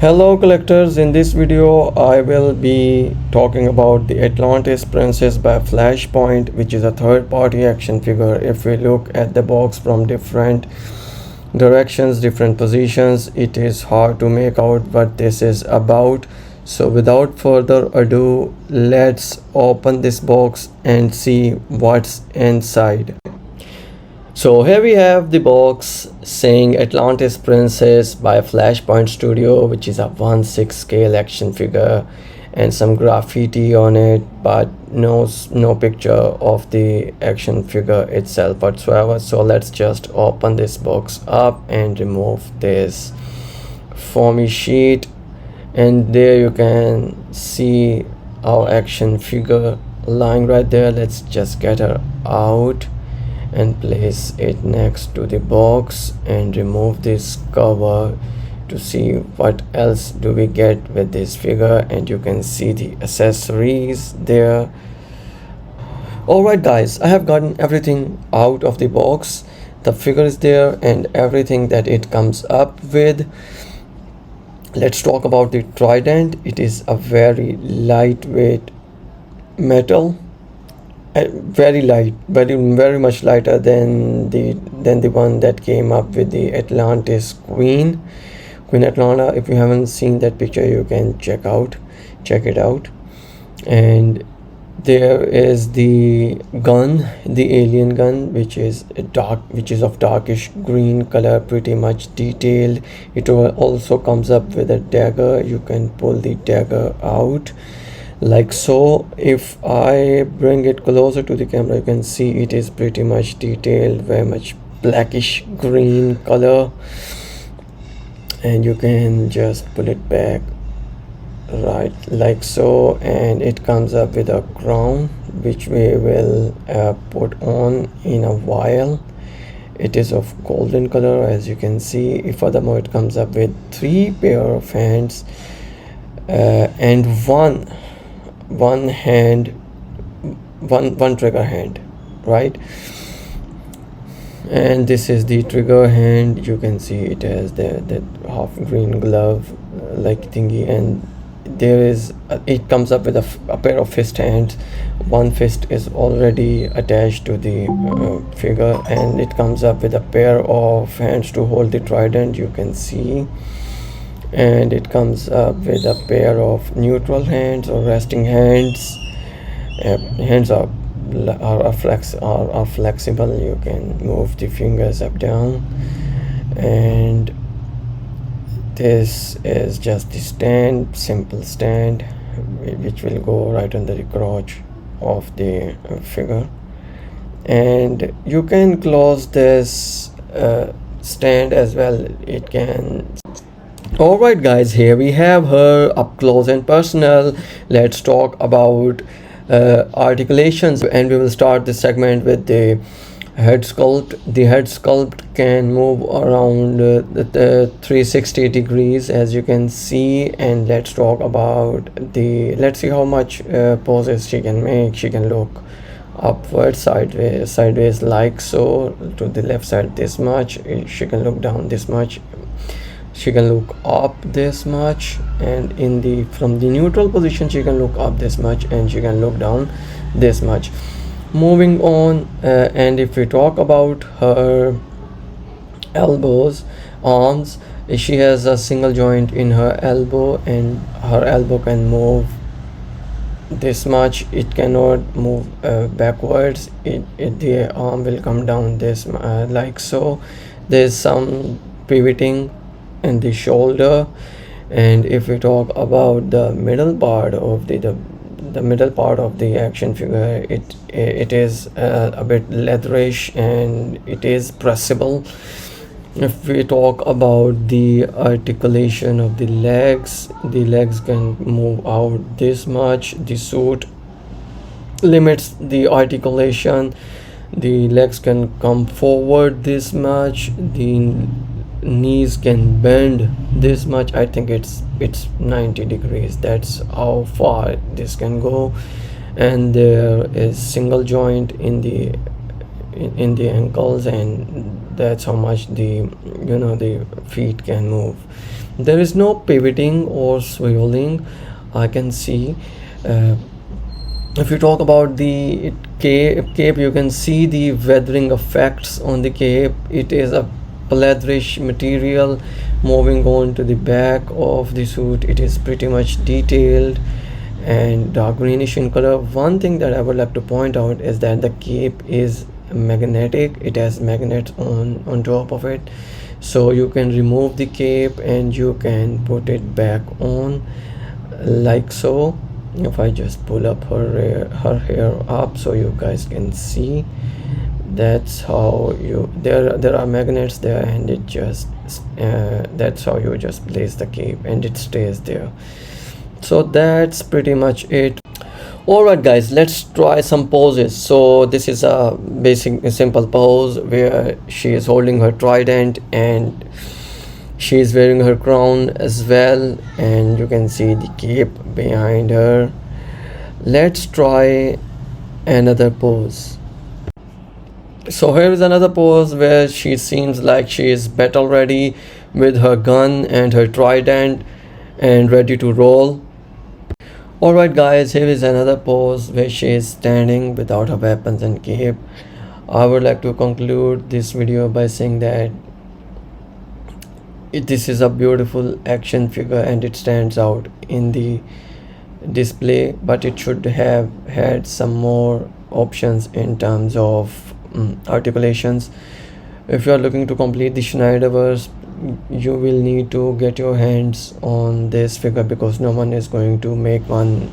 Hello collectors, in this video I will be talking about the Atlantis Princess by Flashpoint, which is a third party action figure. If we look at the box from different directions, different positions, it is hard to make out what this is about. So without further ado, let's open this box and see what's inside. So here we have the box saying Atlantis Princess by Flashpoint Studio, which is a 1/6 scale action figure, and some graffiti on it, but no picture of the action figure itself whatsoever. So let's just open this box up and remove this foamy sheet, and there you can see our action figure lying right there. Let's just get her out and place it next to the box and remove this cover to see what else do we get with this figure. And you can see the accessories there. Alright guys, I have gotten everything out of the box. The figure is there and everything that it comes up with. Let's talk about the trident. It is a very lightweight metal, very light, very much lighter than the one that came up with the Atlantis Queen Atlanta. If you haven't seen that picture, you can check it out. And there is the gun, the alien gun, which is of darkish green color, pretty much detailed. It also comes up with a dagger. You can pull the dagger out like so. If I bring it closer to the camera, you can see it is pretty much detailed, very much blackish green color. And you can just pull it back right like so, and it comes up with a crown, which we will put on in a while. It is of golden color, as you can see. Furthermore, it comes up with 3 pair of hands and one trigger hand, right? And this is the trigger hand. You can see it has that half green glove like thingy, and it comes up with a pair of fist hands. One fist is already attached to the figure, and it comes up with a pair of hands to hold the trident, you can see. And it comes up with a pair of neutral hands or resting hands. Hands are flexible. You can move the fingers up, down. And this is just the stand, simple stand, which will go right under the crotch of the figure. And you can close this stand as well. It can. Alright guys, here we have her up close and personal. Let's talk about articulations, and we will start this segment with the head sculpt. The head sculpt can move around the 360 degrees, as you can see. And let's talk about let's see how much poses she can make. She can look upward, sideways like so, to the left side this much. She can look down this much. She can look up this much, and from the neutral position she can look up this much, and she can look down this much. Moving on, and if we talk about her elbows, arms, she has a single joint in her elbow, and her elbow can move this much. It cannot move backwards. The arm will come down this like so. There's some pivoting in the shoulder. And if we talk about the middle part of the middle part of the action figure, it is a bit leatherish, and it is pressable. If we talk about the articulation of the legs can move out this much. The suit limits the articulation. The legs can come forward this much. The knees can bend this much. I think it's 90 degrees. That's how far this can go. and there is single joint in the ankles, and that's how much the the feet can move. There is no pivoting or swiveling, I can see. uh, if you talk about the cape, you can see the weathering effects on the cape. It is a leatherish material. Moving on to the back of the suit, it is pretty much detailed and dark greenish in color. One thing that I would like to point out is that the cape is magnetic. It has magnets on top of it, so you can remove the cape and you can put it back on, like so. If I just pull up her hair up so you guys can see, that's how you there are magnets there, and it just that's how you just place the cape and it stays there. So that's pretty much it. Alright guys, let's try some poses. So this is a basic simple pose where she is holding her trident and she is wearing her crown as well, and you can see the cape behind her. Let's try another pose. So here is another pose where she seems like she is battle ready with her gun and her trident and ready to roll. Alright guys, here is another pose where she is standing without her weapons and cape. I would like to conclude this video by saying that this is a beautiful action figure and it stands out in the display, but it should have had some more options in terms of articulations. If you are looking to complete the Schneiderverse, you will need to get your hands on this figure, because no one is going to make one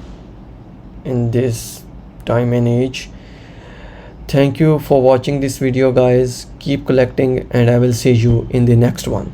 in this time and age. Thank you for watching this video guys. Keep collecting and I will see you in the next one.